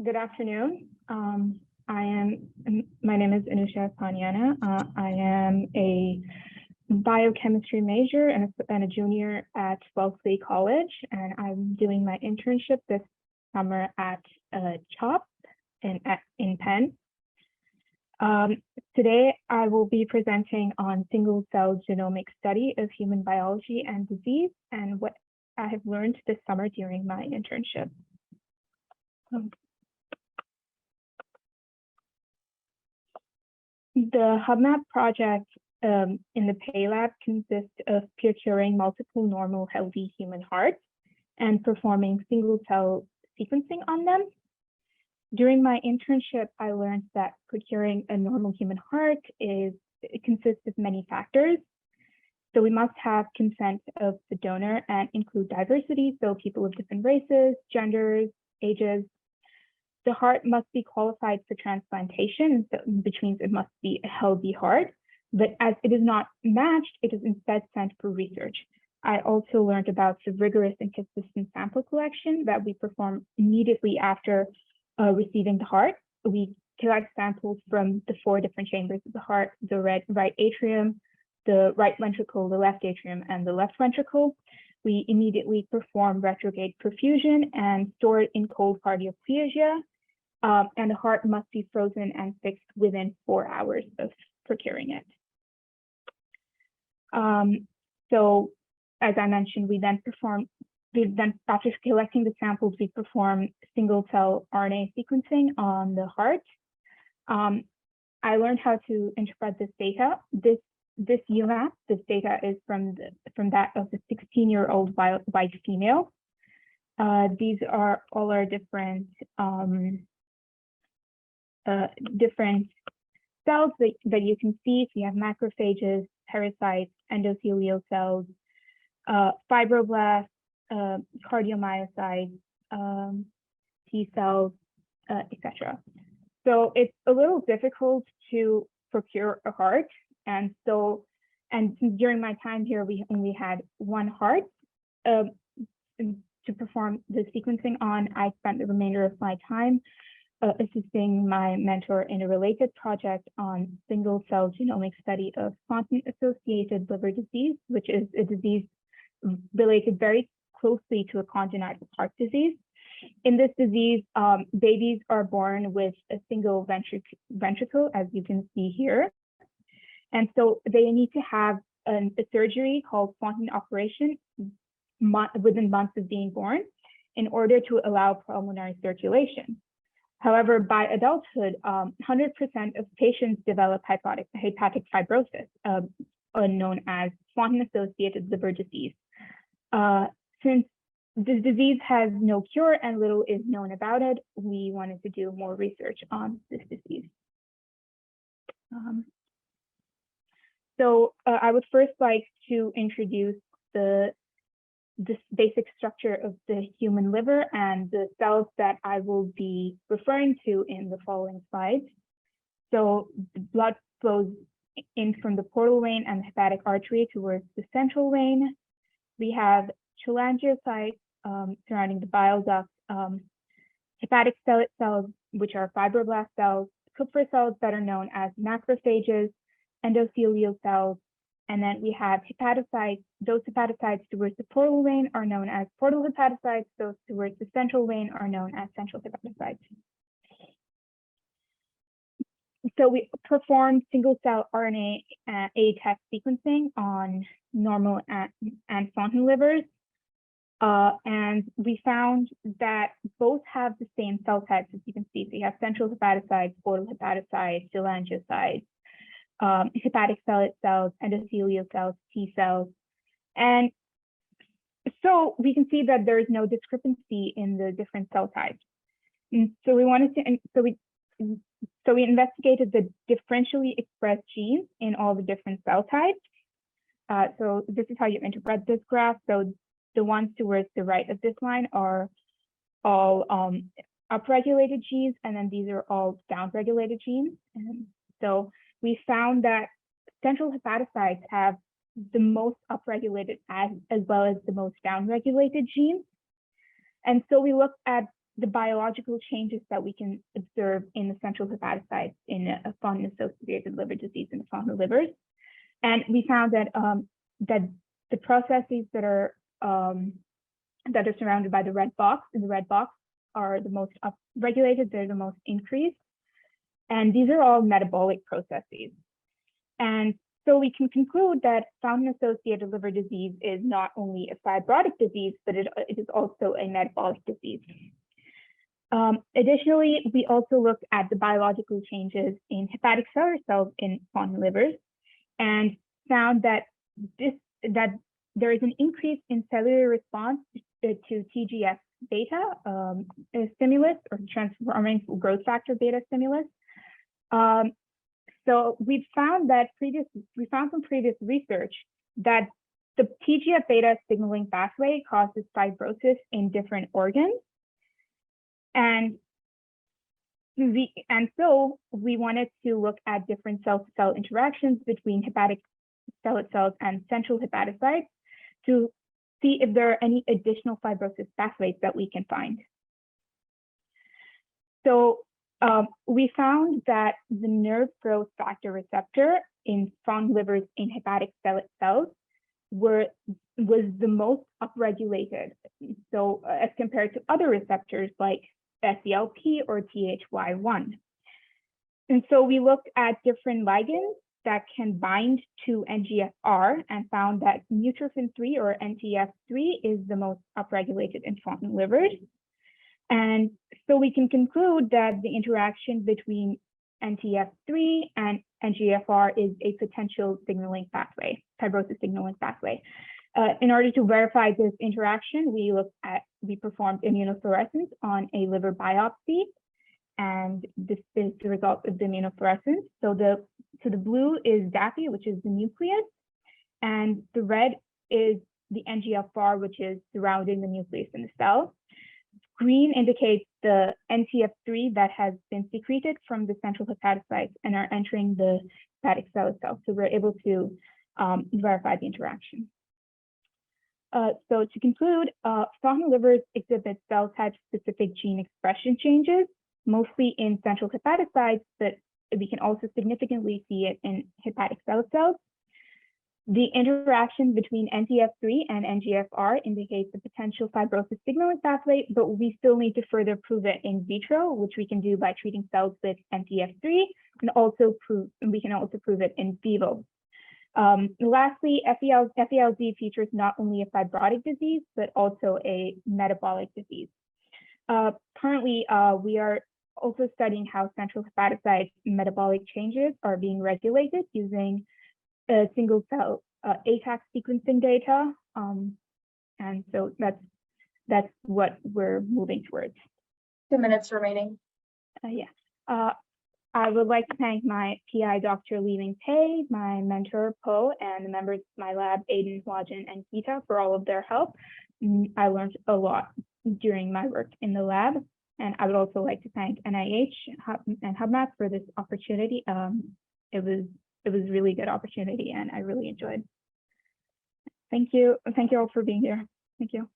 Good afternoon. My name is Anusha Thaniana. I am a biochemistry major and a junior at Wellesley College, and I'm doing my internship this summer at CHOP in Penn. Today, I will be presenting on single-cell genomic study of human biology and disease and what I have learned this summer during my internship. The HuBMAP project in the PayLab consists of procuring multiple normal healthy human hearts and performing single-cell sequencing on them. During my internship, I learned that procuring a normal human heart consists of many factors. So we must have consent of the donor and include diversity, so people of different races, genders, ages. The heart must be qualified for transplantation, which means it must be a healthy heart. But as it is not matched, it is instead sent for research. I also learned about the rigorous and consistent sample collection that we perform immediately after receiving the heart. We collect samples from the 4 different chambers of the heart: the right atrium, the right ventricle, the left atrium, and the left ventricle. We immediately perform retrograde perfusion and store it in cold cardioplasia. And the heart must be frozen and fixed within 4 hours of procuring it. So, as I mentioned, after collecting the samples, we perform single-cell RNA sequencing on the heart. I learned how to interpret this data. This HuBMAP, this data is from that of the 16-year-old white female. These are all our different cells that you can see. So you have macrophages, pericytes, endothelial cells, fibroblasts, cardiomyocytes, T cells, etc. So it's a little difficult to procure a heart. And during my time here, we only had 1 heart to perform the sequencing on. I spent the remainder of my time assisting my mentor in a related project on single-cell genomic study of Fontan-associated liver disease, which is a disease related very closely to a congenital heart disease. In this disease, babies are born with a single ventricle, as you can see here. And so they need to have a surgery called Fontan operation within months of being born in order to allow pulmonary circulation. However, by adulthood, 100% of patients develop hepatic fibrosis, known as Fontan-associated liver disease. Since this disease has no cure and little is known about it, we wanted to do more research on this disease. So I would first like to introduce this basic structure of the human liver and the cells that I will be referring to in the following slides. So the blood flows in from the portal vein and the hepatic artery towards the central vein. We have cholangiocytes surrounding the bile duct, hepatic stellate cells, which are fibroblast cells, Kupffer cells that are known as macrophages, endothelial cells, and then we have hepatocytes. Those hepatocytes towards the portal vein are known as portal hepatocytes. Those towards the central vein are known as central hepatocytes. So we performed single-cell RNA ATAC sequencing on normal and Fontan livers. And we found that both have the same cell types, as you can see. So you have central hepatocytes, portal hepatocytes, cholangiocytes, hepatic stellate cells, endothelial cells, T cells. And so we can see that there is no discrepancy in the different cell types. And so we investigated the differentially expressed genes in all the different cell types. So this is how you interpret this graph. So the ones towards the right of this line are all upregulated genes, and then these are all downregulated genes. And so we found that central hepatocytes have the most upregulated as well as the most downregulated genes. And so we looked at the biological changes that we can observe in the central hepatocytes in a Fontan-associated liver disease in the Fontan livers. And we found that that the processes that are surrounded by the red box are the most upregulated, they're the most increased. And these are all metabolic processes. And so we can conclude that Fontan-associated liver disease is not only a fibrotic disease, but it is also a metabolic disease. Additionally, we also looked at the biological changes in hepatic cellular cells in Fontan livers and found that there is an increase in cellular response to TGF-beta stimulus or transforming growth factor beta stimulus. So we found from previous research that the TGF-beta signaling pathway causes fibrosis in different organs. And so we wanted to look at different cell-to-cell interactions between hepatic stellate cells and central hepatocytes to see if there are any additional fibrosis pathways that we can find. So we found that the nerve growth factor receptor in Fontan livers in hepatic stellate cells was the most upregulated. So as compared to other receptors like SELP or THY1. And so we looked at different ligands that can bind to NGFR and found that neutrophil 3 or NTF3 is the most upregulated in Fontan livers. And so we can conclude that the interaction between NTF3 and NGFR is a potential signaling pathway, fibrosis signaling pathway. In order to verify this interaction, we performed immunofluorescence on a liver biopsy, and this is the result of the immunofluorescence. So the blue is DAPI, which is the nucleus, and the red is the NGFR, which is surrounding the nucleus in the cell. Green indicates the NTF3 that has been secreted from the central hepatocytes and are entering the hepatic stellate cells. So we're able to verify the interaction. So to conclude, Fontan livers exhibit cell type specific gene expression changes, mostly in central hepatocytes, but we can also significantly see it in hepatic stellate cells. The interaction between NTF3 and NGFR indicates the potential fibrosis signaling pathway, but we still need to further prove it in vitro, which we can do by treating cells with NTF3, and we can also prove it in vivo. Lastly, FALD features not only a fibrotic disease, but also a metabolic disease. Currently, we are also studying how central hepatocyte metabolic changes are being regulated using single cell ATAC sequencing data. And so that's what we're moving towards. 2 minutes remaining. I would like to thank my PI, Dr. Li-Ming Pei, my mentor, Po, and the members of my lab, Aiden, Wajan, and Kita, for all of their help. I learned a lot during my work in the lab. And I would also like to thank NIH and HuBMAP for this opportunity. It was a really good opportunity, and I really enjoyed. Thank you. Thank you all for being here. Thank you.